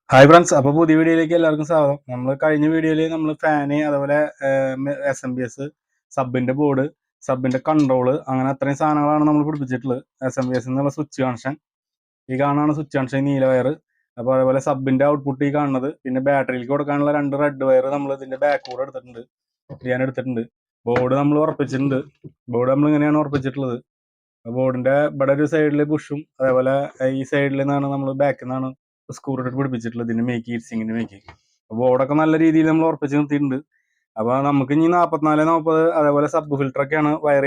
Hi friends, അപ്പോൾ പുതിയ വീഡിയോയിലേക്ക് എല്ലാവർക്കും സ്വാഗതം. നമ്മൾ കഴിഞ്ഞ വീഡിയോയിൽ നമ്മൾ ഫാന്, അതുപോലെ SMBS, സബിൻ്റെ ബോർഡ്, സബിൻ്റെ കൺട്രോള്, അങ്ങനെ അത്രയും സാധനങ്ങളാണ് നമ്മൾ പിടിപ്പിച്ചിട്ടുള്ളത്. SMBS എന്നുള്ള സ്വിച്ച് കണക്ഷൻ, ഈ കാണുന്നതാണ് സ്വിച്ച് കണക്ഷൻ, നീല വയർ. അപ്പോൾ അതേപോലെ സബിൻ്റെ ഔട്ട്പുട്ട് ഈ കാണുന്നത്, പിന്നെ ബാറ്ററിയിലേക്ക് കൊടുക്കാനുള്ള 2 റെഡ് വയർ നമ്മൾ ഇതിൻ്റെ ബാക്ക് കൂടെ എടുത്തിട്ടുണ്ട്, എടുത്തിട്ടുണ്ട്. ബോർഡ് നമ്മൾ ഉറപ്പിച്ചിട്ടുണ്ട്. ബോർഡ് നമ്മൾ ഇങ്ങനെയാണ് ഉറപ്പിച്ചിട്ടുള്ളത്. ബോർഡിൻ്റെ ഇവിടെ ഒരു സൈഡിൽ ബുഷും, അതേപോലെ ഈ സൈഡിൽ നിന്നാണ് നമ്മൾ ബാക്കിൽ നിന്നാണ് സ്ക്രൂ ഇട്ടിട്ട് പിടിപ്പിച്ചിട്ടുള്ളത്, ഇതിന്റെ മേക്ക് ഹീറ്റ്സിങ്ങിന്റെ മേക്ക്. ബോർഡൊക്കെ നല്ല രീതിയിൽ നമ്മൾ ഉറപ്പിച്ച് നിർത്തിയിട്ടുണ്ട്. അപ്പൊ നമുക്ക് ഇനി 44-40 അതേപോലെ സബ് ഫിൽറ്റർ ഒക്കെയാണ് വയർ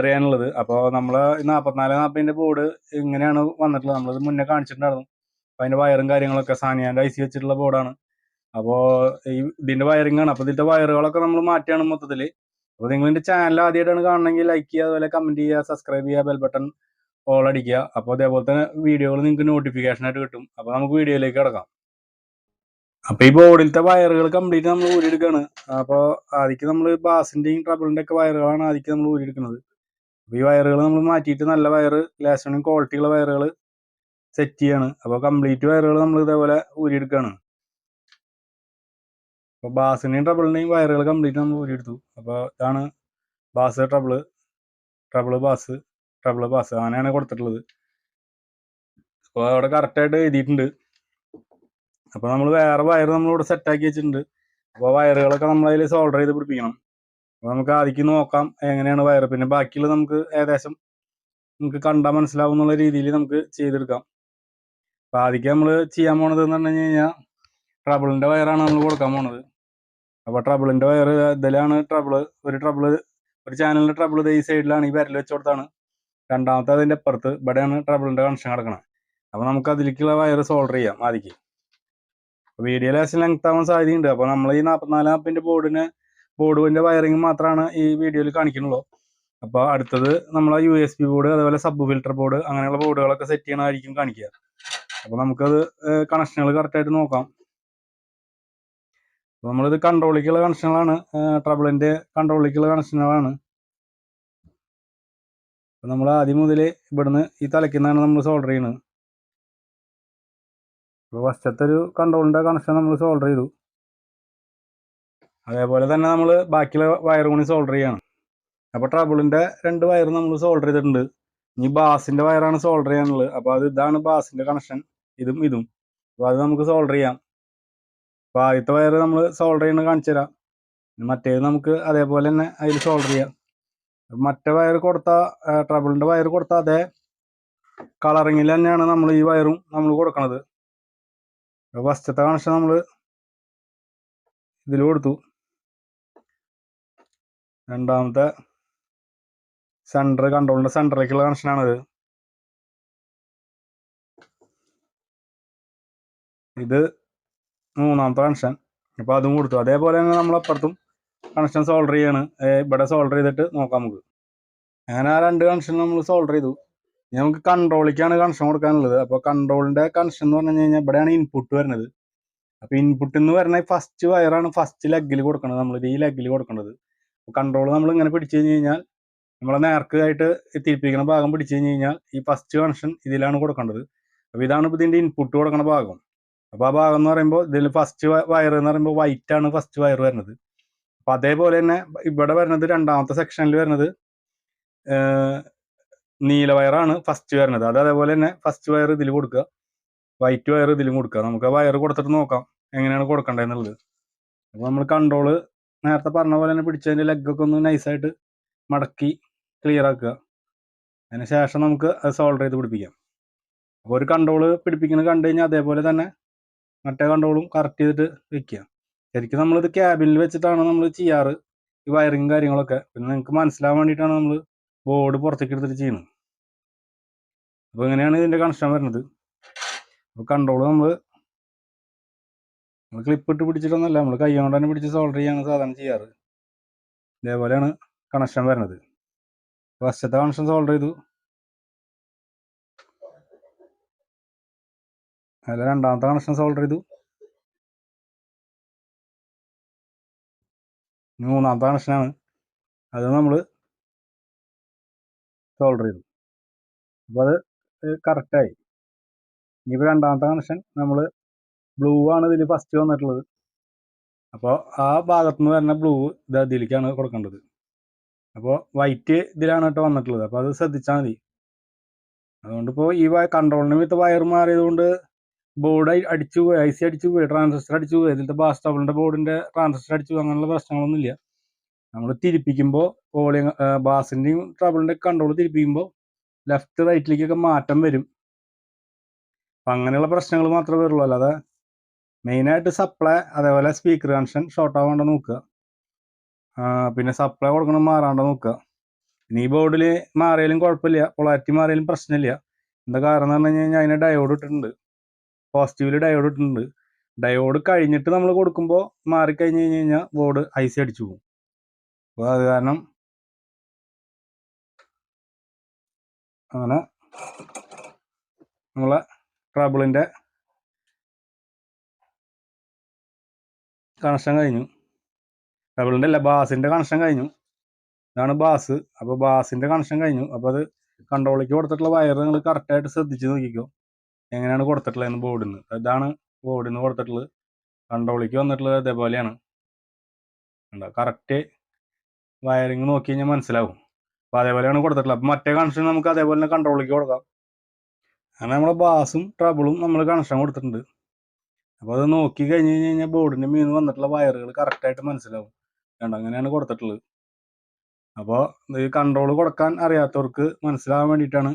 ചെയ്യാനുള്ളത്. അപ്പോൾ നമ്മൾ 44-40ന്റെ ബോർഡ് ഇങ്ങനെയാണ് വന്നിട്ടുള്ളത്. നമ്മളത് മുന്നേ കാണിച്ചിട്ടുണ്ടായിരുന്നു. അപ്പൊ അതിന്റെ വയറും കാര്യങ്ങളൊക്കെ സാനിയാന്റെ IC വെച്ചിട്ടുള്ള ബോർഡാണ്. അപ്പോൾ ഈ ഇതിന്റെ വയറിംഗ് ആണ്. അപ്പൊ ഇതിന്റെ വയറുകളൊക്കെ നമ്മൾ മാറ്റിയാണ് മൊത്തത്തില്. അപ്പോൾ നിങ്ങൾ ഇതിന്റെ ചാനൽ ആദ്യമായിട്ടാണ് കാണണമെങ്കിൽ ലൈക്ക് ചെയ്യുക, അതുപോലെ കമന്റ് ചെയ്യുക, സബ്സ്ക്രൈബ് ചെയ്യുക, ബെൽ ബട്ടൺ ഓൾ അടിക്കുക. അപ്പോൾ അതേപോലത്തെ വീഡിയോകൾ നിങ്ങൾക്ക് നോട്ടിഫിക്കേഷൻ ആയിട്ട് കിട്ടും. അപ്പോൾ നമുക്ക് വീഡിയോയിലേക്ക് കിടക്കാം. അപ്പോൾ ഈ ബോർഡിലത്തെ വയറുകൾ കംപ്ലീറ്റ് നമ്മൾ ഊരിയെടുക്കുകയാണ്. അപ്പോൾ ആദ്യം നമ്മൾ ബാസിന്റെയും ട്രബിളിന്റെ ഒക്കെ വയറുകളാണ് ആദ്യം നമ്മൾ ഊരിയെടുക്കുന്നത്. അപ്പോൾ ഈ വയറുകൾ നമ്മൾ മാറ്റിയിട്ട് നല്ല വയർ, ലാസ്റ്റിനും ക്വാളിറ്റിയുള്ള വയറുകൾ സെറ്റ് ചെയ്യാണ്. അപ്പോൾ കംപ്ലീറ്റ് വയറുകൾ നമ്മൾ ഇതേപോലെ ഊരിയെടുക്കുകയാണ്. അപ്പോൾ ബാസിന്റെയും ട്രബിളിന്റെയും വയറുകൾ കംപ്ലീറ്റ് നമ്മൾ ഊരിയെടുത്തു. അപ്പോൾ ഇതാണ് bass, treble bass, treble bass, അങ്ങനെയാണ് കൊടുത്തിട്ടുള്ളത്. അപ്പോൾ അവിടെ കറക്റ്റായിട്ട് എഴുതിയിട്ടുണ്ട്. അപ്പോൾ നമ്മൾ വേറെ വയർ നമ്മളിവിടെ സെറ്റാക്കി വെച്ചിട്ടുണ്ട്. അപ്പോൾ വയറുകളൊക്കെ നമ്മൾ അതിൽ സോൾഡർ ചെയ്ത് പിടിപ്പിക്കണം. അപ്പോൾ നമുക്ക് ആദ്യം നോക്കാം എങ്ങനെയാണ് വയർ, പിന്നെ ബാക്കിയുള്ള നമുക്ക് ഏകദേശം നമുക്ക് കണ്ടാൽ മനസ്സിലാവും എന്നുള്ള രീതിയിൽ നമുക്ക് ചെയ്തെടുക്കാം. അപ്പോൾ ആദ്യം നമ്മൾ ചെയ്യാൻ പോണത് എന്ന് പറഞ്ഞു കഴിഞ്ഞാൽ ട്രബിളിൻ്റെ വയറാണ് നമ്മൾ കൊടുക്കാൻ പോണത്. അപ്പോൾ ട്രബിളിൻ്റെ വയർ ഇതിലാണ്. ഒരു ചാനലിൻ്റെ ട്രബിൾ ഈ സൈഡിലാണ്, ഈ വിരൽ വെച്ച് കൊടുത്താണ്. രണ്ടാമത്തെ അതിൻ്റെ അപ്പുറത്ത് ഇവിടെയാണ് ട്രബിളിൻ്റെ കണക്ഷൻ കിടക്കണം. അപ്പോൾ നമുക്ക് അതിലേക്കുള്ള വയർ സോൾഡർ ചെയ്യാം ആദ്യം. വീഡിയോ ലാസ്റ്റ് ലെങ്ത് ആവാൻ സാധ്യതയുണ്ട്. അപ്പോൾ നമ്മൾ ഈ 44-40ന്റെ ബോർഡിന്റെ വയറിങ് മാത്രമാണ് ഈ വീഡിയോയിൽ കാണിക്കുന്നുള്ളൂ. അപ്പോൾ അടുത്തത് നമ്മൾ USB ബോർഡ്, അതുപോലെ സബ് ഫിൽറ്റർ ബോർഡ്, അങ്ങനെയുള്ള ബോർഡുകളൊക്കെ സെറ്റ് ചെയ്യണമായിരിക്കും കാണിക്കുക. അപ്പോൾ നമുക്കത് കണക്ഷനുകൾ കറക്റ്റായിട്ട് നോക്കാം. അപ്പോൾ നമ്മളിത് കൺട്രോളിലേക്കുള്ള കണക്ഷനുകളാണ്, ട്രബിളിന്റെ കൺട്രോളിലേക്കുള്ള കണക്ഷനുകളാണ്. അപ്പോൾ നമ്മൾ ആദ്യം മുതൽ ഇവിടുന്ന് ഈ തലയ്ക്കുന്നാണ് നമ്മൾ സോൾഡർ ചെയ്യുന്നത്. അപ്പോൾ ഫസ്റ്റത്തെ ഒരു കൺട്രോളിന്റെ കണക്ഷൻ നമ്മൾ സോൾഡർ ചെയ്തു. അതേപോലെ തന്നെ നമ്മൾ ബാക്കിയുള്ള വയർ കൂടി സോൾഡർ ചെയ്യണം. അപ്പോൾ ട്രബിളിന്റെ 2 വയർ നമ്മൾ സോൾഡർ ചെയ്തിട്ടുണ്ട്. ഇനി ബാസിന്റെ വയറാണ് സോൾഡർ ചെയ്യാനുള്ളത്. അപ്പോൾ ഇതാണ് ബാസിന്റെ കണക്ഷൻ, ഇതും. അപ്പോൾ അത് നമുക്ക് സോൾഡർ ചെയ്യാം. അപ്പോൾ ആദ്യത്തെ വയർ നമ്മൾ സോൾഡർ ചെയ്യുന്നത് കാണിച്ചു തരാം. മറ്റേത് നമുക്ക് അതേപോലെ തന്നെ അതിൽ സോൾഡർ ചെയ്യാം. മറ്റേ വയർ കൊടുത്ത ട്രബിളിന്റെ വയർ കൊടുത്ത അതേ കളറിങ്ങിൽ തന്നെയാണ് നമ്മൾ ഈ വയറും നമ്മൾ കൊടുക്കണത്. ഫസ്റ്റത്തെ കണക്ഷൻ നമ്മൾ ഇതിൽ കൊടുത്തു. രണ്ടാമത്തെ കൺട്രോളിന്റെ സെന്ററിലേക്കുള്ള കണക്ഷനാണിത്. ഇത് മൂന്നാമത്തെ കണക്ഷൻ. അപ്പോൾ അതും കൊടുത്തു. അതേപോലെ തന്നെ നമ്മൾ അപ്പുറത്തും കണക്ഷൻ സോൾഡർ ചെയ്യാണ്. ഇവിടെ സോൾഡർ ചെയ്തിട്ട് നോക്കാം നമുക്ക്. അങ്ങനെ ആ 2 കണക്ഷൻ നമ്മൾ സോൾഡർ ചെയ്തു. ഇനി നമുക്ക് കൺട്രോളിലേക്കാണ് കണക്ഷൻ കൊടുക്കാനുള്ളത്. അപ്പോൾ കൺട്രോളിന്റെ കണക്ഷൻ എന്ന് പറഞ്ഞു കഴിഞ്ഞാൽ ഇവിടെയാണ് ഇൻപുട്ട് വരുന്നത്. അപ്പോൾ ഇൻപുട്ട് എന്ന് പറഞ്ഞാൽ ഫസ്റ്റ് വയറാണ് ഫസ്റ്റ് ലെഗിൽ കൊടുക്കുന്നത്. നമ്മൾ ഈ ലെഗിൽ കൊടുക്കേണ്ടത്. കൺട്രോൾ നമ്മൾ ഇങ്ങനെ പിടിച്ചു കഴിഞ്ഞ് കഴിഞ്ഞാൽ, നമ്മളെ നേർക്കായിട്ട് തിരിപ്പിക്കുന്ന ഭാഗം പിടിച്ചു കഴിഞ്ഞ് കഴിഞ്ഞാൽ ഈ ഫസ്റ്റ് കണക്ഷൻ ഇതിലാണ് കൊടുക്കേണ്ടത്. അപ്പോൾ ഇതാണ് ഇപ്പോൾ ഇതിന്റെ ഇൻപുട്ട് കൊടുക്കുന്ന ഭാഗം. അപ്പോൾ ആ ഭാഗം എന്ന് പറയുമ്പോൾ ഇതിൽ ഫസ്റ്റ് വയർ എന്ന് പറയുമ്പോൾ വൈറ്റ് ആണ് ഫസ്റ്റ് വയർ വരുന്നത്. അപ്പോൾ അതേപോലെ തന്നെ ഇവിടെ വരുന്നത് രണ്ടാമത്തെ സെക്ഷനിൽ വരുന്നത് നീല വയറാണ് ഫസ്റ്റ് വരുന്നത്. അതേപോലെ തന്നെ ഫസ്റ്റ് വയർ ഇതിൽ കൊടുക്കുക, വൈറ്റ് വയർ ഇതിലും കൊടുക്കുക. നമുക്ക് ആ വയർ കൊടുത്തിട്ട് നോക്കാം എങ്ങനെയാണ് കൊടുക്കേണ്ടതെന്നുള്ളത്. അപ്പോൾ നമ്മൾ കൺട്രോള് നേരത്തെ പറഞ്ഞ പോലെ തന്നെ പിടിച്ചതിൻ്റെ ലെഗൊക്കെ ഒന്ന് നൈസായിട്ട് മടക്കി ക്ലിയർ ആക്കുക. അതിന് ശേഷം നമുക്ക് അത് സോൾഡർ ചെയ്ത് പിടിപ്പിക്കാം. അപ്പോൾ ഒരു കൺട്രോള് പിടിപ്പിക്കുന്നത് കണ്ടു കഴിഞ്ഞാൽ അതേപോലെ തന്നെ മറ്റേ കൺട്രോളും കറക്റ്റ് ചെയ്തിട്ട് വെക്കുക. ശരിക്കും നമ്മളിത് ക്യാബിനിൽ വെച്ചിട്ടാണ് നമ്മൾ ചെയ്യാറ്, ഈ വയറിങ് കാര്യങ്ങളൊക്കെ. പിന്നെ നിങ്ങൾക്ക് മനസ്സിലാവാൻ വേണ്ടിയിട്ടാണ് നമ്മൾ ബോർഡ് പുറത്തേക്ക് എടുത്തിട്ട് ചെയ്യുന്നത്. അപ്പോൾ ഇങ്ങനെയാണ് ഇതിൻ്റെ കണക്ഷൻ വരുന്നത്. അപ്പോൾ കൺട്രോൾ നമ്മൾ ക്ലിപ്പ് ഇട്ട് പിടിച്ചിട്ടൊന്നുമല്ല, നമ്മൾ കൈ കൊണ്ട് തന്നെ പിടിച്ച് സോൾഡർ ചെയ്യാണ് സാധാരണ ചെയ്യാറ്. ഇതേപോലെയാണ് കണക്ഷൻ വരുന്നത്. ഫസ്റ്റത്തെ കണക്ഷൻ സോൾഡർ ചെയ്തു. അതിൽ രണ്ടാമത്തെ കണക്ഷൻ സോൾഡർ ചെയ്തു. മൂന്നാമത്തെ കണക്ഷനാണ്, അത് നമ്മൾ സോൾഡർ ചെയ്തു. അപ്പോൾ അത് കറക്റ്റായി. ഇനിയിപ്പോൾ രണ്ടാമത്തെ കണക്ഷൻ നമ്മൾ ബ്ലൂ ആണ് ഇതിൽ ഫസ്റ്റ് വന്നിട്ടുള്ളത്. അപ്പോൾ ആ ഭാഗത്തു നിന്ന് വരുന്ന ബ്ലൂ ഇത് ഇതിലേക്കാണ് കൊടുക്കേണ്ടത്. അപ്പോൾ വൈറ്റ് ഇതിലാണ് കേട്ടോ വന്നിട്ടുള്ളത്. അപ്പോൾ അത് ശ്രദ്ധിച്ചാൽ മതി. അതുകൊണ്ട് ഇപ്പോൾ ഈ കൺട്രോളിന് വിത്ത് വയർ മാറിയത് കൊണ്ട് ബോർഡ് അടിച്ചു പോയി, ഐ സി അടിച്ചു പോയി, ട്രാൻസിസ്റ്റർ അടിച്ചു പോയി, ഇതിലത്തെ ബാസ് സ്റ്റബിളിൻ്റെ ബോർഡിൻ്റെ ട്രാൻസിസ്റ്റർ അടിച്ചു പോയി, അങ്ങനെയുള്ള പ്രശ്നങ്ങളൊന്നുമില്ല. നമ്മൾ തിരിപ്പിക്കുമ്പോൾ വോളിയം ബാസിൻ്റെയും ട്രബിളിൻ്റെ കൺട്രോൾ തിരിപ്പിക്കുമ്പോൾ ലെഫ്റ്റ് റൈറ്റിലേക്കൊക്കെ മാറ്റം വരും. അപ്പം അങ്ങനെയുള്ള പ്രശ്നങ്ങൾ മാത്രമേ വരുള്ളൂ. അല്ലാതെ മെയിനായിട്ട് സപ്ലൈ അതേപോലെ സ്പീക്കർ കണക്ഷൻ ഷോർട്ട് ആവാണ്ട് നോക്കുക. പിന്നെ സപ്ലൈ കൊടുക്കണം മാറാണ്ട് നോക്കുക. ഇനി ഈ ബോർഡിൽ മാറിയാലും കുഴപ്പമില്ല, പൊളാരിറ്റി മാറിയാലും പ്രശ്നമില്ല. എന്താ കാരണം എന്ന് പറഞ്ഞു കഴിഞ്ഞാൽ അതിന് ഡയോഡ് ഇട്ടിട്ടുണ്ട്, പോസിറ്റീവിൽ ഡയോഡ് ഇട്ടിട്ടുണ്ട്. ഡയോഡ് കഴിഞ്ഞിട്ട് നമ്മൾ കൊടുക്കുമ്പോൾ മാറിക്കഴിഞ്ഞ് കഴിഞ്ഞാൽ ബോർഡ് ഐ സി അടിച്ചു പോകും. അപ്പോൾ അത് കാരണം അങ്ങനെ നമ്മളെ ട്രബിളിൻ്റെ കണക്ഷൻ കഴിഞ്ഞു. ട്രബിളിൻ്റെ അല്ല, ബാസിൻ്റെ കണക്ഷൻ കഴിഞ്ഞു. ഇതാണ് ബാസ്. അപ്പോൾ ബാസിൻ്റെ കണക്ഷൻ കഴിഞ്ഞു. അപ്പോൾ അത് കൺട്രോളിലേക്ക് കൊടുത്തിട്ടുള്ള വയർ നിങ്ങൾ കറക്റ്റായിട്ട് ശ്രദ്ധിച്ച് നോക്കിക്കോ എങ്ങനെയാണ് കൊടുത്തിട്ടുള്ളതെന്ന് ബോർഡിൽ നിന്ന്. ഇതാണ് ബോർഡിൽ നിന്ന് കൊടുത്തിട്ടുള്ളത്. കൺട്രോളിലേക്ക് വന്നിട്ടുള്ളത് അതേപോലെയാണ്. ഉണ്ടോ, കറക്റ്റ് വയറിങ് നോക്കി കഴിഞ്ഞാൽ മനസ്സിലാവും. അപ്പോൾ അതേപോലെയാണ് കൊടുത്തിട്ടുള്ളത്. അപ്പോൾ മറ്റേ കണക്ഷൻ നമുക്ക് അതേപോലെ തന്നെ കൺട്രോളിലേക്ക് കൊടുക്കാം. അങ്ങനെ നമ്മളെ ബാസും ട്രബിളും നമ്മൾ കണക്ഷൻ കൊടുത്തിട്ടുണ്ട്. അപ്പോൾ അത് നോക്കി കഴിഞ്ഞ് കഴിഞ്ഞാൽ ബോർഡിൻ്റെ മീന്ന് വന്നിട്ടുള്ള വയറുകൾ കറക്റ്റായിട്ട് മനസ്സിലാവും. കണ്ടോ, അങ്ങനെയാണ് കൊടുത്തിട്ടുള്ളത്. അപ്പോൾ ഈ കൺട്രോൾ കൊടുക്കാൻ അറിയാത്തവർക്ക് മനസ്സിലാകാൻ വേണ്ടിയിട്ടാണ്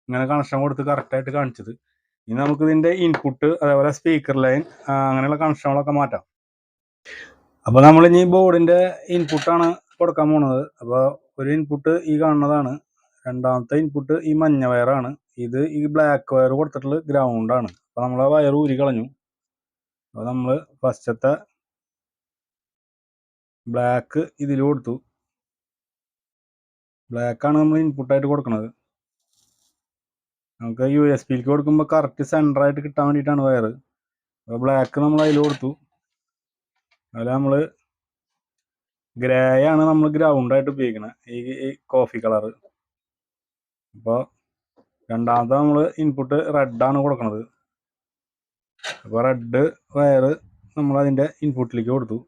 ഇങ്ങനെ കണക്ഷൻ കൊടുത്ത് കറക്റ്റായിട്ട് കാണിച്ചത്. ഇനി നമുക്ക് ഇതിൻ്റെ ഇൻപുട്ട് അതേപോലെ സ്പീക്കർ ലൈൻ അങ്ങനെയുള്ള കണക്ഷനുകളൊക്കെ മാറ്റാം. അപ്പോൾ നമ്മളിനി ബോർഡിൻ്റെ ഇൻപുട്ടാണ് കൊടുക്കാൻ പോണത്. അപ്പോൾ ഒരു ഇൻപുട്ട് ഈ കാണുന്നതാണ്. രണ്ടാമത്തെ ഇൻപുട്ട് ഈ മഞ്ഞ വയറാണ്. ഇത് ഈ ബ്ലാക്ക് വയർ കൊടുത്തിട്ടുള്ളത് ഗ്രൗണ്ടാണ്. അപ്പോൾ നമ്മൾ ആ വയർ ഊരി കളഞ്ഞു. അപ്പോൾ നമ്മൾ ഫസ്റ്റത്തെ ബ്ലാക്ക് ഇതിൽ കൊടുത്തു. ബ്ലാക്കാണ് നമ്മൾ ഇൻപുട്ടായിട്ട് കൊടുക്കുന്നത്. നമുക്ക് യു എസ് പിയിലേക്ക് കൊടുക്കുമ്പോൾ കറക്റ്റ് സെൻറ്ററായിട്ട് കിട്ടാൻ വേണ്ടിയിട്ടാണ് വയർ. അപ്പോൾ ബ്ലാക്ക് നമ്മൾ അതിൽ കൊടുത്തു. അതിൽ നമ്മൾ ഗ്രേ ആണ് നമ്മൾ ഗ്രൗണ്ടായിട്ട് ഉപയോഗിക്കുന്നത്, ഈ കോഫി കളറ്. അപ്പോൾ രണ്ടാമത്തെ നമ്മൾ ഇൻപുട്ട് റെഡാണ് കൊടുക്കുന്നത്. അപ്പോൾ റെഡ് വയർ നമ്മൾ അതിൻ്റെ ഇൻപുട്ടിലേക്ക് കൊടുത്തു.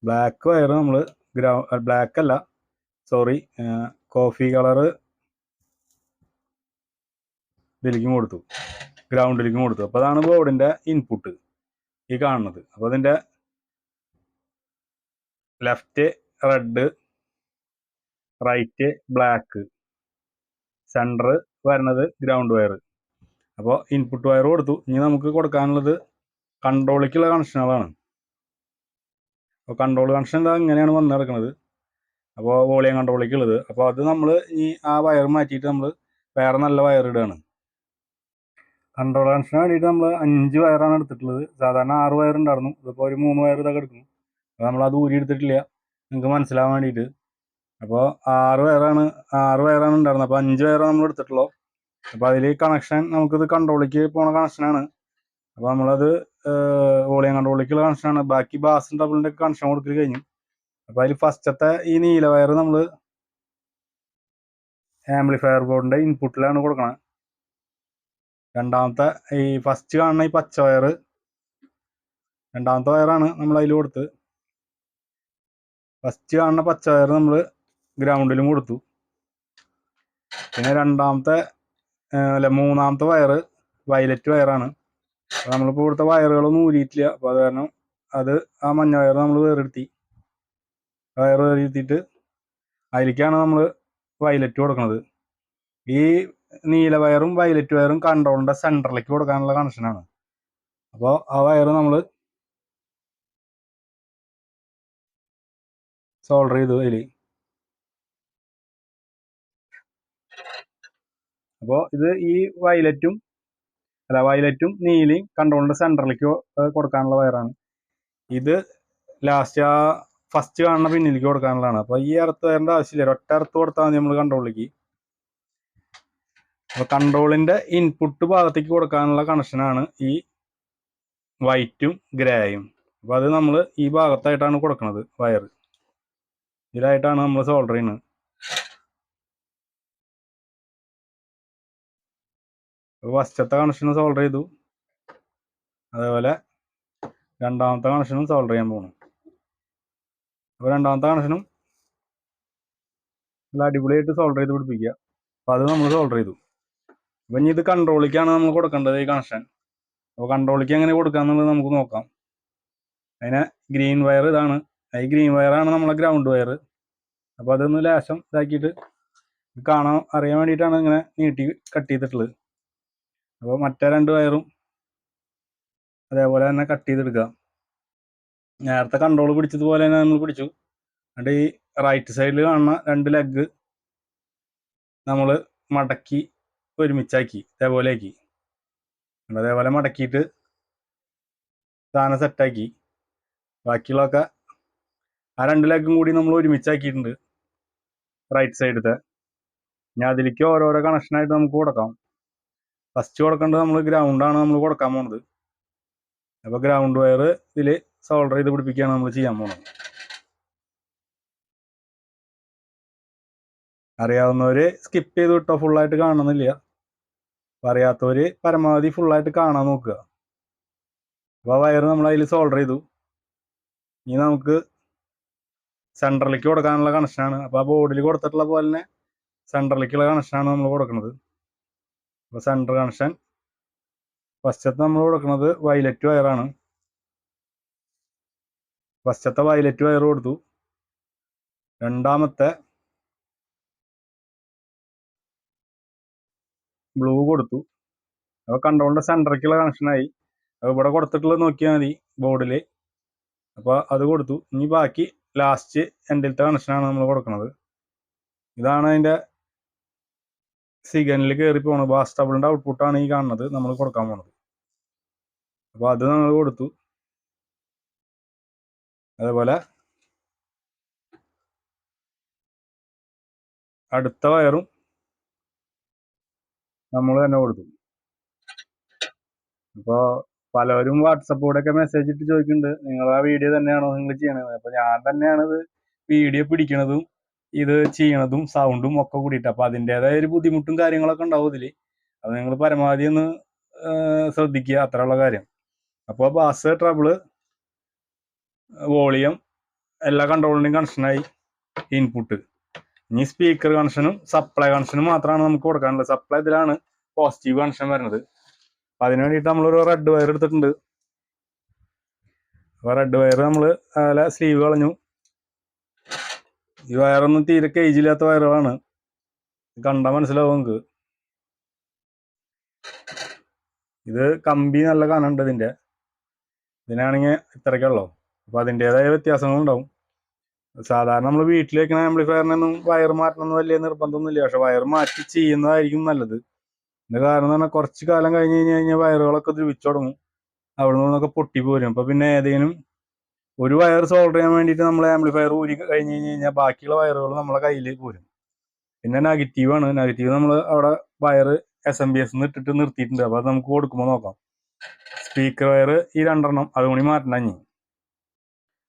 ബ്ലാക്ക് വയർ നമ്മൾ ബ്ലാക്ക് അല്ല, സോറി, കോഫി കളറ് ഇതിലേക്കും കൊടുത്തു, ഗ്രൗണ്ടിലേക്കും കൊടുത്തു. അപ്പോൾ അതാണ് ബോർഡിൻ്റെ ഇൻപുട്ട് ഈ കാണുന്നത്. അപ്പോൾ അതിൻ്റെ left red, right black, centre വരുന്നത് ഗ്രൗണ്ട് വയർ. അപ്പോൾ ഇൻപുട്ട് വയർ കൊടുത്തു. ഇനി നമുക്ക് കൊടുക്കാനുള്ളത് കൺട്രോളിലേക്കുള്ള കണക്ഷനുകളാണ്. അപ്പോൾ കൺട്രോൾ കണക്ഷൻ എന്താ ഇങ്ങനെയാണ് വന്ന് കിടക്കുന്നത്. അപ്പോൾ വോളിയം കൺട്രോളിലേക്കുള്ളത്. അപ്പോൾ അത് നമ്മൾ ഈ ആ വയർ മാറ്റിയിട്ട് നമ്മൾ വേറെ നല്ല വയർ ഇടുകയാണ്. കൺട്രോൾ കണക്ഷന് വേണ്ടിയിട്ട് നമ്മൾ 5 വയറാണ് എടുത്തിട്ടുള്ളത്. സാധാരണ 6 വയർ ഉണ്ടായിരുന്നു. ഇതിപ്പോൾ ഒരു 3 വയർ ഇതൊക്കെ എടുക്കും. അപ്പോൾ നമ്മളത് ഊരി എടുത്തിട്ടില്ല നിങ്ങൾക്ക് മനസ്സിലാവാൻ വേണ്ടിയിട്ട്. അപ്പോൾ 6 വയറാണ് ഉണ്ടായിരുന്നത്. അപ്പോൾ 5 വയറാണ് നമ്മൾ എടുത്തിട്ടുള്ളൂ. അപ്പോൾ അതിൽ കണക്ഷൻ നമുക്കിത് കൺട്രോളിലേക്ക് പോണ കണക്ഷനാണ്. അപ്പോൾ നമ്മളത് വോളിയം കൺട്രോളിലേക്കുള്ള കണക്ഷനാണ്. ബാക്കി ബാസും ഡബിളിൻ്റെ ഒക്കെ കണക്ഷൻ കൊടുക്കൽ കഴിഞ്ഞു. അപ്പോൾ അതിൽ ഫസ്റ്റത്തെ ഈ നീല വയർ നമ്മൾ ആംപ്ലിഫയർ ബോർഡിൻ്റെ ഇൻപുട്ടിലാണ് കൊടുക്കണം. രണ്ടാമത്തെ ഈ ഫസ്റ്റ് കാണുന്ന ഈ പച്ച വയർ രണ്ടാമത്തെ വയറാണ് നമ്മൾ അതിൽ കൊടുത്ത്. ഫസ്റ്റ് കാണുന്ന പച്ച വയർ നമ്മൾ ഗ്രൗണ്ടിലും കൊടുത്തു. പിന്നെ മൂന്നാമത്തെ വയർ വയലറ്റ് വയറാണ്. അപ്പോൾ നമ്മളിപ്പോൾ ഇവിടുത്തെ വയറുകളൊന്നും ഊരിയിട്ടില്ല. അപ്പോൾ അത് കാരണം ആ മഞ്ഞ വയർ നമ്മൾ വേറെടുത്തി. വയർ വേറെടുത്തിട്ട് അതിലേക്കാണ് നമ്മൾ വയലറ്റ് കൊടുക്കുന്നത്. ഈ നീല വയറും വയലറ്റ് വയറും കൺട്രോളിൻ്റെ സെൻറ്ററിലേക്ക് കൊടുക്കാനുള്ള കണക്ഷനാണ്. അപ്പോൾ ആ വയർ നമ്മൾ സോൾഡർ ചെയ്തു അതിൽ. അപ്പോൾ ഇത് ഈ വയലറ്റും നീലയും കൺട്രോളിൻ്റെ സെൻറ്ററിലേക്ക് കൊടുക്കാനുള്ള വയറാണ്. ഇത് ലാസ്റ്റ് ആ ഫസ്റ്റ് കാണുന്ന പിന്നിലേക്ക് കൊടുക്കാനുള്ളതാണ്. അപ്പോൾ ഈ എർത്ത് വരേണ്ട ആവശ്യമില്ല, ഒറ്റ എർത്ത് കൊടുത്താൽ മതി നമ്മൾ കൺട്രോളിലേക്ക്. അപ്പോൾ കൺട്രോളിൻ്റെ ഇൻപുട്ട് ഭാഗത്തേക്ക് കൊടുക്കാനുള്ള കണക്ഷനാണ് ഈ വൈറ്റും ഗ്രേയും. അപ്പോൾ അത് നമ്മൾ ഈ ഭാഗത്തായിട്ടാണ് കൊടുക്കുന്നത് വയർ. ഇതിലായിട്ടാണ് നമ്മൾ സോൾഡർ ചെയ്യുന്നത്. ഫസ്റ്റത്തെ കണക്ഷനും സോൾഡർ ചെയ്തു. അതേപോലെ രണ്ടാമത്തെ കണക്ഷനും സോൾഡർ ചെയ്യാൻ പോകണം. അപ്പോൾ രണ്ടാമത്തെ കണക്ഷനും നല്ല അടിപൊളിയായിട്ട് സോൾഡർ ചെയ്ത് പിടിപ്പിക്കുക. അപ്പോൾ അത് നമ്മൾ സോൾഡർ ചെയ്തു. അപ്പം ഇനി ഇത് കൺട്രോളിലേക്കാണ് നമ്മൾ കൊടുക്കേണ്ടത് ഈ കണക്ഷൻ. അപ്പോൾ കൺട്രോളിലേക്ക് എങ്ങനെ കൊടുക്കുക എന്നുള്ളത് നമുക്ക് നോക്കാം. അതിന് ഗ്രീൻ വയർ ഇതാണ്. ഈ ഗ്രീൻ വയറാണ് നമ്മളെ ഗ്രൗണ്ട് വയർ. അപ്പോൾ അതൊന്ന് ലേശം ഇതാക്കിയിട്ട് കാണാൻ അറിയാൻ വേണ്ടിയിട്ടാണ് ഇങ്ങനെ നീട്ടി കട്ട് ചെയ്തിട്ടുള്ളത്. അപ്പോൾ മറ്റേ രണ്ട് വയറും അതേപോലെ തന്നെ കട്ട് ചെയ്തെടുക്കുക. നേരത്തെ കൺട്രോൾ പിടിച്ചതുപോലെ തന്നെ നമ്മൾ പിടിച്ചു. എന്നിട്ട് ഈ റൈറ്റ് സൈഡിൽ കാണുന്ന രണ്ട് ലെഗ് നമ്മൾ മടക്കി ഒരുമിച്ചാക്കി ഇതേപോലെ ആക്കി. അതേപോലെ മടക്കിയിട്ട് സാധനം സെറ്റാക്കി. ബാക്കിയുള്ളതൊക്കെ ആ രണ്ട് ലെഗും കൂടി നമ്മൾ ഒരുമിച്ചാക്കിയിട്ടുണ്ട് റൈറ്റ് സൈഡത്തെ. ഇനി അതിലേക്ക് ഓരോരോ കണക്ഷനായിട്ട് നമുക്ക് കൊടുക്കാം. ഫസ്റ്റ് കൊടുക്കേണ്ടത് നമ്മൾ ഗ്രൗണ്ടാണ് നമ്മൾ കൊടുക്കാൻ പോകുന്നത്. അപ്പോൾ ഗ്രൗണ്ട് വയർ ഇതിൽ സോൾഡർ ചെയ്ത് പിടിപ്പിക്കുകയാണ് നമ്മൾ ചെയ്യാൻ പോകുന്നത്. അറിയാവുന്നവർ സ്കിപ്പ് ചെയ്ത് വിട്ടോ, ഫുള്ളായിട്ട് കാണുന്നില്ല. അറിയാത്തവർ പരമാവധി ഫുള്ളായിട്ട് കാണാൻ നോക്കുക. അപ്പോൾ വയർ നമ്മൾ അതിൽ സോൾഡർ ചെയ്തു. ഇനി നമുക്ക് സെൻറ്ററിലേക്ക് കൊടുക്കാനുള്ള കണക്ഷനാണ്. അപ്പോൾ ആ ബോർഡിൽ കൊടുത്തിട്ടുള്ള പോലെ തന്നെ സെൻറ്ററിലേക്കുള്ള കണക്ഷനാണ് നമ്മൾ കൊടുക്കുന്നത്. അപ്പോൾ സെൻറ്റർ കണക്ഷൻ ഫസ്റ്റത്തെ നമ്മൾ കൊടുക്കുന്നത് വയലറ്റ് വയറാണ്. ഫസ്റ്റത്തെ വയലറ്റ് വയർ കൊടുത്തു. രണ്ടാമത്തെ ബ്ലൂ കൊടുത്തു. അപ്പോൾ കൺട്രോളിൻ്റെ സെൻറ്ററിലേക്കുള്ള കണക്ഷനായി. അപ്പോൾ ഇവിടെ കൊടുത്തിട്ടുള്ളത് നോക്കിയാൽ മതി ബോർഡിൽ. അപ്പോൾ അത് കൊടുത്തു. ഇനി ബാക്കി ലാസ്റ്റ് എൻഡിലത്തെ കണക്ഷനാണ് നമ്മൾ കൊടുക്കുന്നത്. ഇതാണ് അതിൻ്റെ സിഗ്നലിൽ കയറി പോകുന്നത്. ബാസ് ടബിളിൻ്റെ ഔട്ട്പുട്ടാണ് ഈ കാണുന്നത് നമ്മൾ കൊടുക്കാൻ പോകുന്നത്. അപ്പോൾ അത് നമ്മൾ കൊടുത്തു. അതേപോലെ അടുത്ത വയറും നമ്മൾ തന്നെ കൊടുത്തു. അപ്പോൾ പലരും വാട്സപ്പിലൂടെയൊക്കെ മെസ്സേജ് ഇട്ട് ചോദിക്കുന്നുണ്ട്, നിങ്ങൾ ആ വീഡിയോ തന്നെയാണോ നിങ്ങൾ ചെയ്യണത്? അപ്പോൾ ഞാൻ തന്നെയാണ് ഇത് വീഡിയോ പിടിക്കണതും ഇത് ചെയ്യണതും സൗണ്ടും ഒക്കെ കൂടിയിട്ട്. അപ്പോൾ അതിൻ്റെതായ ഒരു ബുദ്ധിമുട്ടും കാര്യങ്ങളൊക്കെ ഉണ്ടാവും ഇതിൽ. അത് നിങ്ങൾ പരമാവധി ഒന്ന് ശ്രദ്ധിക്കുക, അത്രയുള്ള കാര്യം. അപ്പോൾ ബാസ്, ട്രബിള്, വോളിയം എല്ലാ കൺട്രോളിൻ്റെയും കണക്ഷനായി ഇൻപുട്ട്. ഇനി സ്പീക്കർ കണക്ഷനും സപ്ലൈ കണക്ഷനും മാത്രമാണ് നമുക്ക് കൊടുക്കാനുള്ളത്. സപ്ലൈ ഇതിലാണ് പോസിറ്റീവ് കണക്ഷൻ വരുന്നത്. അപ്പം അതിന് വേണ്ടിയിട്ട് നമ്മളൊരു റെഡ് വയർ എടുത്തിട്ടുണ്ട്. അപ്പോൾ റെഡ് വയർ നമ്മൾ അതിലെ സ്ലീവ് കളഞ്ഞു. ഈ വയറൊന്നും തീരെ കേജില്ലാത്ത വയറുകളാണ്, കണ്ടാൽ മനസ്സിലാവും നിങ്ങൾക്ക്. ഇത് കമ്പി നല്ല കനമുണ്ട് ഇതിനാണെങ്കിൽ ഇത്രയ്ക്കുള്ളൂ. അപ്പോൾ അതിൻ്റെതായ വ്യത്യാസങ്ങളുണ്ടാവും. സാധാരണ നമ്മൾ വീട്ടിൽ വെക്കുന്ന ആംപ്ലിഫയറിനൊന്നും വയർ മാറ്റണമെന്ന് വലിയ നിർബന്ധമൊന്നുമില്ല. പക്ഷെ വയർ മാറ്റി ചെയ്യുന്നതായിരിക്കും നല്ലത്. ഇതിൻ്റെ കാരണം എന്ന് പറഞ്ഞാൽ കുറച്ച് കാലം കഴിഞ്ഞ് കഴിഞ്ഞാൽ വയറുകളൊക്കെ ദ്രവിച്ചു തുടങ്ങും, അവിടെ നിന്നൊക്കെ പൊട്ടിപ്പോരും. അപ്പോൾ പിന്നെ ഏതെങ്കിലും ഒരു വയർ സോൾഡർ ചെയ്യാൻ വേണ്ടിയിട്ട് നമ്മൾ ആംപ്ലിഫയർ ഊരി കഴിഞ്ഞ് കഴിഞ്ഞാൽ ബാക്കിയുള്ള വയറുകൾ നമ്മളെ കയ്യിൽ പോരും. പിന്നെ നെഗറ്റീവാണ്. നെഗറ്റീവ് നമ്മൾ അവിടെ വയർ SMBS ഇട്ടിട്ട് നിർത്തിയിട്ടുണ്ട്. അപ്പോൾ അത് നമുക്ക് കൊടുക്കുമ്പോൾ നോക്കാം. സ്പീക്കർ വയർ ഈ രണ്ടെണ്ണം അതുകൂടി മാറ്റണം ഇനി.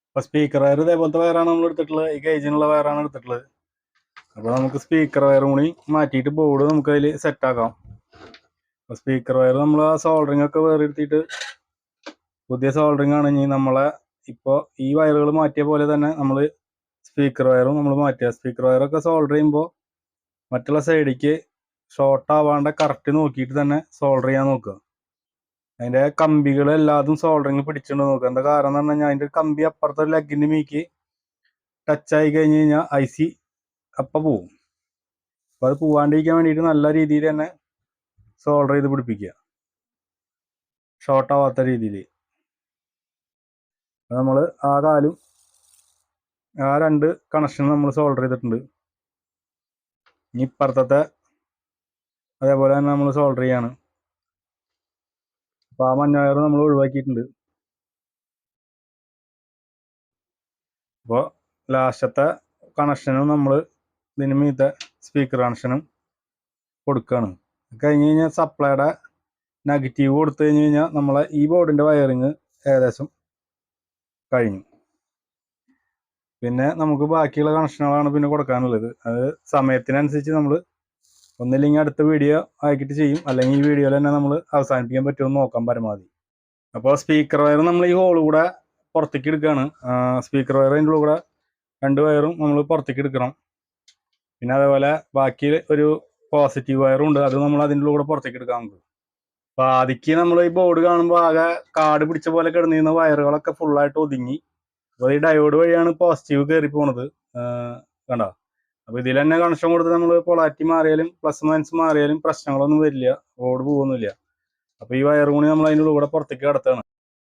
അപ്പോൾ സ്പീക്കർ വയർ ഇതേപോലത്തെ വയറാണ് നമ്മൾ എടുത്തിട്ടുള്ളത്. ഈ കേജിനുള്ള വയറാണ് എടുത്തിട്ടുള്ളത്. അപ്പോൾ നമുക്ക് സ്പീക്കർ വയറും കൂടി മാറ്റിയിട്ട് ബോർഡ് നമുക്ക് അതിൽ സെറ്റാക്കാം. അപ്പോൾ സ്പീക്കർ വയർ നമ്മൾ ആ സോൾഡറിങ് ഒക്കെ വേറെടുത്തിട്ട് പുതിയ സോൾഡറിങ് ആണ്. ഇനി നമ്മളെ ഇപ്പോൾ ഈ വയറുകൾ മാറ്റിയ പോലെ തന്നെ നമ്മൾ സ്പീക്കർ വയറും നമ്മൾ മാറ്റുക. സ്പീക്കർ വയറൊക്കെ സോൾഡർ ചെയ്യുമ്പോൾ മറ്റുള്ള സൈഡിലേക്ക് ഷോർട്ട് ആവാണ്ട് കറക്റ്റ് നോക്കിയിട്ട് തന്നെ സോൾഡർ ചെയ്യാൻ നോക്കുക. അതിൻ്റെ കമ്പികൾ എല്ലാതും സോൾഡറിങ് പിടിച്ചിട്ടുണ്ട് നോക്കുക. എന്താ കാരണം എന്ന് പറഞ്ഞു കഴിഞ്ഞാൽ അതിൻ്റെ കമ്പി അപ്പുറത്തെ ലെഗിൻ്റെ മീക്ക് ടച്ചായി കഴിഞ്ഞ് കഴിഞ്ഞാൽ IC അപ്പം പോവും. അപ്പോൾ അത് പോവാണ്ടിരിക്കാൻ വേണ്ടിയിട്ട് നല്ല രീതിയിൽ തന്നെ സോൾഡർ ചെയ്ത് പിടിപ്പിക്കുക, ഷോർട്ട് ആവാത്ത രീതിയിൽ. നമ്മൾ ആ കാലും ആ രണ്ട് കണക്ഷൻ നമ്മൾ സോൾഡർ ചെയ്തിട്ടുണ്ട്. ഇനി ഇപ്പുറത്തെ അതേപോലെ തന്നെ നമ്മൾ സോൾഡർ ചെയ്യാണ്. അപ്പോൾ ആ മഞ്ഞ വയർ നമ്മൾ ഒഴിവാക്കിയിട്ടുണ്ട്. അപ്പോൾ ലാസ്റ്റത്തെ കണക്ഷനും നമ്മൾ ഇതിന് മീതെ സ്പീക്കർ കണക്ഷനും കൊടുക്കുകയാണ്. കഴിഞ്ഞ് കഴിഞ്ഞാൽ സപ്ലൈയുടെ നെഗറ്റീവ് കൊടുത്തു കഴിഞ്ഞ് കഴിഞ്ഞാൽ നമ്മളെ ഈ ബോർഡിൻ്റെ വയറിങ് ഏകദേശം കഴിഞ്ഞു. പിന്നെ നമുക്ക് ബാക്കിയുള്ള കണക്ഷനുകളാണ് പിന്നെ കൊടുക്കാനുള്ളത്. അത് സമയത്തിനനുസരിച്ച് നമ്മൾ ഒന്നില്ലെങ്കിൽ അടുത്ത വീഡിയോ ആക്കിയിട്ട് ചെയ്യും, അല്ലെങ്കിൽ ഈ വീഡിയോയിൽ തന്നെ നമ്മൾ അവസാനിപ്പിക്കാൻ പറ്റുമെന്ന് നോക്കാം പരമാവധി. അപ്പോൾ സ്പീക്കർ വയർ നമ്മൾ ഈ ഹോൾ കൂടെ പുറത്തേക്ക് എടുക്കുകയാണ്. സ്പീക്കർ വയർ അതിൻ്റെ ഉള്ളിൽ കൂടെ 2 വയറും നമ്മൾ പുറത്തേക്ക് എടുക്കണം. പിന്നെ അതേപോലെ ബാക്കി ഒരു പോസിറ്റീവ് വയറും ഉണ്ട്, അത് നമ്മൾ അതിൻ്റെ ഉള്ളിൽ കൂടെ പുറത്തേക്ക് എടുക്കാം നമുക്ക്. അപ്പോൾ ആദ്യക്ക് നമ്മൾ ഈ ബോർഡ് കാണുമ്പോൾ ആകെ കാട് പിടിച്ച പോലെ കിടന്നിരുന്ന വയറുകളൊക്കെ ഫുള്ളായിട്ട് ഒതുങ്ങി. അപ്പോൾ ഈ ഡയോഡ് വഴിയാണ് പോസിറ്റീവ് കയറി പോണത്, കണ്ടോ. അപ്പോൾ ഇതിൽ തന്നെ കണക്ഷൻ കൊടുത്ത് നമ്മൾ പൊളാരിറ്റി മാറിയാലും പ്ലസ് മൈനസ് മാറിയാലും പ്രശ്നങ്ങളൊന്നും വരില്ല, ബോർഡ് പോകുന്നില്ല. അപ്പോൾ ഈ വയർ കൂടി നമ്മൾ അതിൻ്റെ ഉള്ളിൽ കൂടെ പുറത്തേക്ക് കടത്താണ്.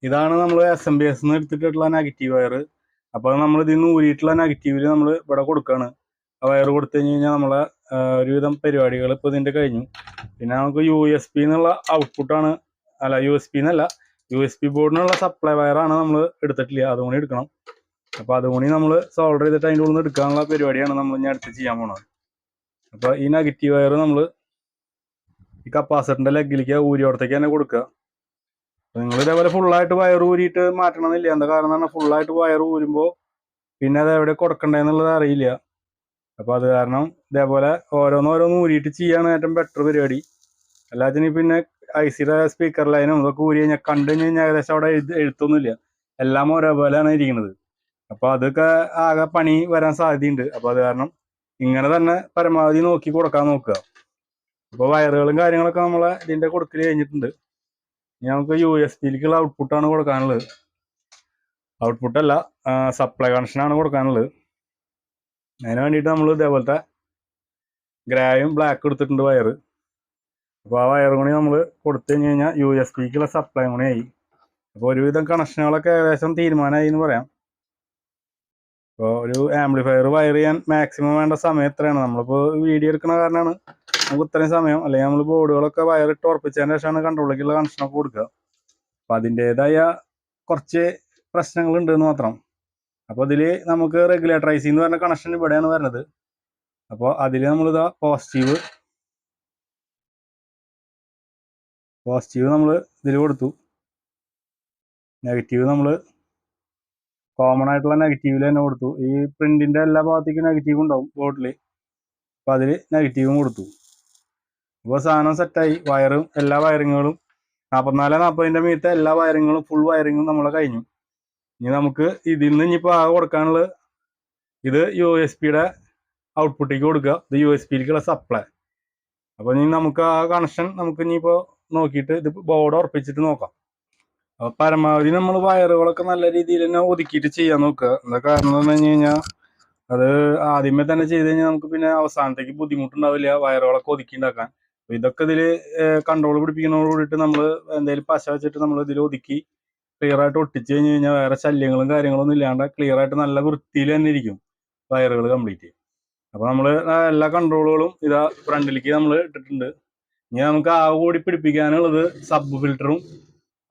ഇതാണ് നമ്മൾ SMBS എടുത്തിട്ടുള്ള നെഗറ്റീവ് വയർ. അപ്പോൾ നമ്മൾ ഇതിൽ നിന്ന് ഊരിയിട്ടുള്ള നെഗറ്റീവിൽ നമ്മൾ ഇവിടെ കൊടുക്കുകയാണ്. ആ വയർ കൊടുത്തു കഴിഞ്ഞാൽ നമ്മളെ ഒരുവിധം പരിപാടികൾ ഇപ്പോൾ ഇതിൻ്റെ കഴിഞ്ഞു. പിന്നെ നമുക്ക് USB എന്നുള്ള ഔട്ട്പുട്ടാണ്, അല്ല USB എന്നല്ല, USB ബോർഡിനുള്ള സപ്ലൈ വയറാണ് നമ്മൾ എടുത്തിട്ടില്ല, അതുകൊണ്ട് എടുക്കണം. അപ്പോൾ അതുകൊണ്ട് നമ്മൾ സോൾഡർ ചെയ്തിട്ട് അതിൻ്റെ ഉള്ളിൽ നിന്ന് എടുക്കാനുള്ള പരിപാടിയാണ് നമ്മൾ ഇനി അടുത്ത് ചെയ്യാൻ പോകുന്നത്. അപ്പോൾ ഈ നെഗറ്റീവ് വയർ നമ്മൾ ഈ കപ്പാസിറ്ററിൻ്റെ ലെഗിലേക്ക് ഊരിയോടത്തേക്ക് തന്നെ കൊടുക്കുക. നിങ്ങൾ ഇതേപോലെ ഫുള്ളായിട്ട് വയർ ഊരിയിട്ട് മാറ്റണമെന്നില്ല. എന്താ കാരണം എന്ന് പറഞ്ഞാൽ ഫുള്ളായിട്ട് വയർ ഊരുമ്പോൾ പിന്നെ അത് എവിടെ കൊടുക്കണ്ടേന്നുള്ളത് അറിയില്ല. അപ്പോൾ അത് കാരണം ഇതേപോലെ ഓരോന്നോരോന്ന് ഊരിയിട്ട് ചെയ്യാണ് ഏറ്റവും ബെറ്റർ പരിപാടി. എല്ലാത്തിനും പിന്നെ ICയുടെ സ്പീക്കർ ലൈനും ഇതൊക്കെ ഊരി കഴിഞ്ഞാൽ കണ്ടു കഴിഞ്ഞാൽ ഏകദേശം അവിടെ എഴുത്തൊന്നുമില്ല, എല്ലാം ഒരേപോലെയാണ് ഇരിക്കുന്നത്. അപ്പോൾ അതൊക്കെ ആകെ പണി വരാൻ സാധ്യതയുണ്ട്. അപ്പോൾ അത് കാരണം ഇങ്ങനെ തന്നെ പരമാവധി നോക്കി കൊടുക്കാൻ നോക്കുക. അപ്പോൾ വയറുകളും കാര്യങ്ങളൊക്കെ നമ്മളെ ഇതിൻ്റെ കൊടുക്കൽ കഴിഞ്ഞിട്ടുണ്ട്. ഇനി നമുക്ക് USB-ലേക്കുള്ള ഔട്ട്പുട്ടാണ് കൊടുക്കാനുള്ളത്. ഔട്ട്പുട്ടല്ല, സപ്ലൈ കണക്ഷനാണ് കൊടുക്കാനുള്ളത്. അതിന് വേണ്ടിയിട്ട് നമ്മൾ ഇതേപോലത്തെ ഗ്രേയും ബ്ലാക്കും എടുത്തിട്ടുണ്ട് വയർ. അപ്പോൾ ആ വയർ കൂടി നമ്മൾ കൊടുത്തു കഴിഞ്ഞ് കഴിഞ്ഞാൽ USB-ലേക്കുള്ള സപ്ലൈ കൂടി ആയി. അപ്പോൾ ഒരുവിധം കണക്ഷനുകളൊക്കെ ഏകദേശം തീരുമാനമായി എന്ന് പറയാം. അപ്പോൾ ഒരു ആംപ്ലിഫയർ വയർ ചെയ്യാൻ മാക്സിമം വേണ്ട സമയം എത്രയാണ്? നമ്മളിപ്പോൾ വീഡിയോ എടുക്കുന്ന കാരണമാണ് നമുക്ക് ഇത്രയും സമയം. അല്ലെങ്കിൽ നമ്മൾ ബോർഡുകളൊക്കെ വയറിട്ട് ഉറപ്പിച്ചതിന് ശേഷമാണ് കൺട്രോളിലേക്കുള്ള കണക്ഷനൊക്കെ കൊടുക്കുക. അപ്പോൾ അതിൻ്റേതായ കുറച്ച് പ്രശ്നങ്ങളുണ്ട് എന്ന് മാത്രം. അപ്പോൾ ഇതിൽ നമുക്ക് റെഗുലേറ്റർ IC എന്ന് പറഞ്ഞ കണക്ഷൻ ഇവിടെയാണ് വരുന്നത്. അപ്പോൾ അതിൽ നമ്മളിതാ പോസിറ്റീവ് നമ്മൾ ഇതിൽ കൊടുത്തു. നെഗറ്റീവ് നമ്മൾ കോമൺ ആയിട്ടുള്ള നെഗറ്റീവിൽ തന്നെ കൊടുത്തു. ഈ പ്രിന്റിൻ്റെ എല്ലാ ഭാഗത്തേക്കും നെഗറ്റീവ് ഉണ്ടാവും ബോർഡിൽ, അപ്പോൾ അതിൽ നെഗറ്റീവും കൊടുത്തു. അപ്പോൾ സാധനം സെറ്റായി. വയറും എല്ലാ വയറിങ്ങുകളും 44-40ൻ്റെ മീറ്റർ എല്ലാ വയറിങ്ങുകളും ഫുൾ വയറിങ്ങും നമ്മളെ കഴിഞ്ഞു. ഇനി നമുക്ക് ഇതിൽ നിന്ന് ഇനിയിപ്പോൾ ആകെ കൊടുക്കാനുള്ളത് ഇത് USB-യുടെ ഔട്ട്പുട്ടിലേക്ക് കൊടുക്കുക, ഇത് USB-ലേക്കുള്ള സപ്ലൈ. അപ്പോൾ ഇനി നമുക്ക് ആ കണക്ഷൻ നമുക്ക് ഇനിയിപ്പോൾ നോക്കിയിട്ട് ഇത് ബോർഡ് ഉറപ്പിച്ചിട്ട് നോക്കാം. അപ്പോൾ പരമാവധി നമ്മൾ വയറുകളൊക്കെ നല്ല രീതിയിൽ തന്നെ ഒതുക്കിയിട്ട് ചെയ്യാൻ നോക്കുക. എന്താ കാരണം എന്ന് പറഞ്ഞു കഴിഞ്ഞാൽ അത് ആദ്യമേ തന്നെ ചെയ്ത് കഴിഞ്ഞാൽ നമുക്ക് പിന്നെ അവസാനത്തേക്ക് ബുദ്ധിമുട്ടുണ്ടാവില്ല വയറുകളൊക്കെ ഒതുക്കി ഉണ്ടാക്കാൻ. അപ്പോൾ ഇതൊക്കെ ഇതിൽ കൺട്രോൾ പിടിപ്പിക്കുന്നതോട് കൂടിയിട്ട് നമ്മൾ എന്തെങ്കിലും പശ വെച്ചിട്ട് നമ്മൾ ഇതിൽ ഒതുക്കി ക്ലിയർ ആയിട്ട് ഒട്ടിച്ച് കഴിഞ്ഞ് കഴിഞ്ഞാൽ വേറെ ശല്യങ്ങളും കാര്യങ്ങളൊന്നും ഇല്ലാണ്ട് ക്ലിയർ ആയിട്ട് നല്ല വൃത്തിയിൽ തന്നെ ഇരിക്കും വയറുകൾ കംപ്ലീറ്റ്. അപ്പോൾ നമ്മൾ എല്ലാ കൺട്രോളുകളും ഇതാ ഫ്രണ്ടിലേക്ക് നമ്മൾ ഇട്ടിട്ടുണ്ട്. ഇനി നമുക്ക് ആകെ കൂടി പിടിപ്പിക്കാനുള്ളത് സബ് ഫിൽറ്ററും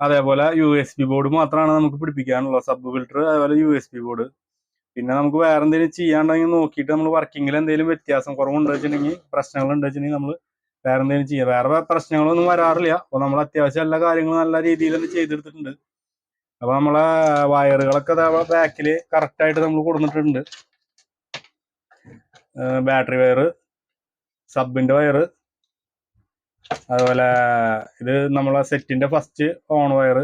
അതേപോലെ USB ബോർഡ് മാത്രമാണ് നമുക്ക് പിടിപ്പിക്കാനുള്ളത്. സബ് ഫിൽറ്റർ അതേപോലെ USB ബോർഡ്. പിന്നെ നമുക്ക് വേറെ എന്തെങ്കിലും ചെയ്യാണ്ടെങ്കിൽ നോക്കിയിട്ട് നമ്മൾ വർക്കിങ്ങിൽ എന്തെങ്കിലും വ്യത്യാസം കുറവുണ്ടോ വെച്ചിട്ടുണ്ടെങ്കിൽ പ്രശ്നങ്ങളുണ്ടോ വെച്ചിട്ടുണ്ടെങ്കിൽ നമ്മൾ വേറെ എന്തെങ്കിലും ചെയ്യാം. വേറെ പ്രശ്നങ്ങളൊന്നും വരാറില്ല. അപ്പോൾ നമ്മൾ അത്യാവശ്യം എല്ലാ കാര്യങ്ങളും നല്ല രീതിയിൽ തന്നെ ചെയ്തെടുത്തിട്ടുണ്ട്. അപ്പോൾ നമ്മളെ വയറുകളൊക്കെ ബാക്കിൽ കറക്റ്റായിട്ട് നമ്മൾ കൊടുത്തിട്ടുണ്ട്. ബാറ്ററി വയർ, സബിൻ്റെ വയർ, അതുപോലെ ഇത് നമ്മളെ സെറ്റിൻ്റെ ഫസ്റ്റ് ഓൺ വയർ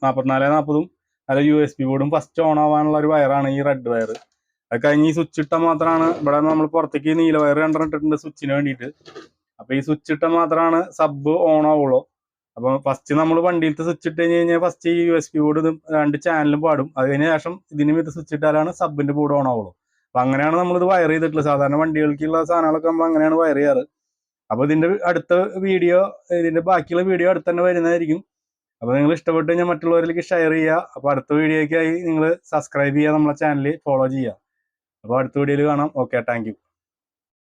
44-40 അത് USB ബോർഡും ഫസ്റ്റ് ഓൺ ആവാനുള്ള ഒരു വയറാണ് ഈ റെഡ് വയർ. അത് കഴിഞ്ഞ് ഈ സ്വിച്ച് ഇട്ടാൽ മാത്രമാണ് ഇവിടെ നമ്മൾ പുറത്തേക്ക് നീല വയർ കണ്ടിട്ടുണ്ട് സ്വിച്ചിന് വേണ്ടിയിട്ട്. അപ്പോൾ ഈ സ്വിച്ച് ഇട്ടാൽ മാത്രമാണ് സബ് ഓൺ ആവുള്ളൂ. അപ്പോൾ ഫസ്റ്റ് നമ്മൾ വണ്ടിയിലത്തെ സ്വിച്ച് ഇട്ട് കഴിഞ്ഞ് കഴിഞ്ഞാൽ ഫസ്റ്റ് ഈ USB ബോർഡ് 2 ചാനലും പാടും. അതിന് ശേഷം ഇതിന് ഇത് സ്വിച്ച് ഇട്ടാലാണ് സബിൻ്റെ ബോർഡ് ഓൺ ആവുള്ളൂ. അപ്പോൾ അങ്ങനെയാണ് നമ്മളിത് വയർ ചെയ്തിട്ടുള്ളത്. സാധാരണ വണ്ടികൾക്കുള്ള സാധനങ്ങളൊക്കെ നമ്മൾ അങ്ങനെയാണ് വയർ ചെയ്യാറ്. അപ്പോൾ ഇതിൻ്റെ അടുത്ത വീഡിയോ, ഇതിൻ്റെ ബാക്കിയുള്ള വീഡിയോ അടുത്ത് തന്നെ വരുന്നതായിരിക്കും. അപ്പോൾ നിങ്ങൾ ഇഷ്ടപ്പെട്ട് കഴിഞ്ഞാൽ മറ്റുള്ളവരിലേക്ക് ഷെയർ ചെയ്യുക. അപ്പോൾ അടുത്ത വീഡിയോയ്ക്കായി നിങ്ങൾ സബ്സ്ക്രൈബ് ചെയ്യുക, നമ്മളെ ചാനൽ ഫോളോ ചെയ്യുക. അപ്പോൾ അടുത്ത വീഡിയോയിൽ കാണാം. Okay, thank you.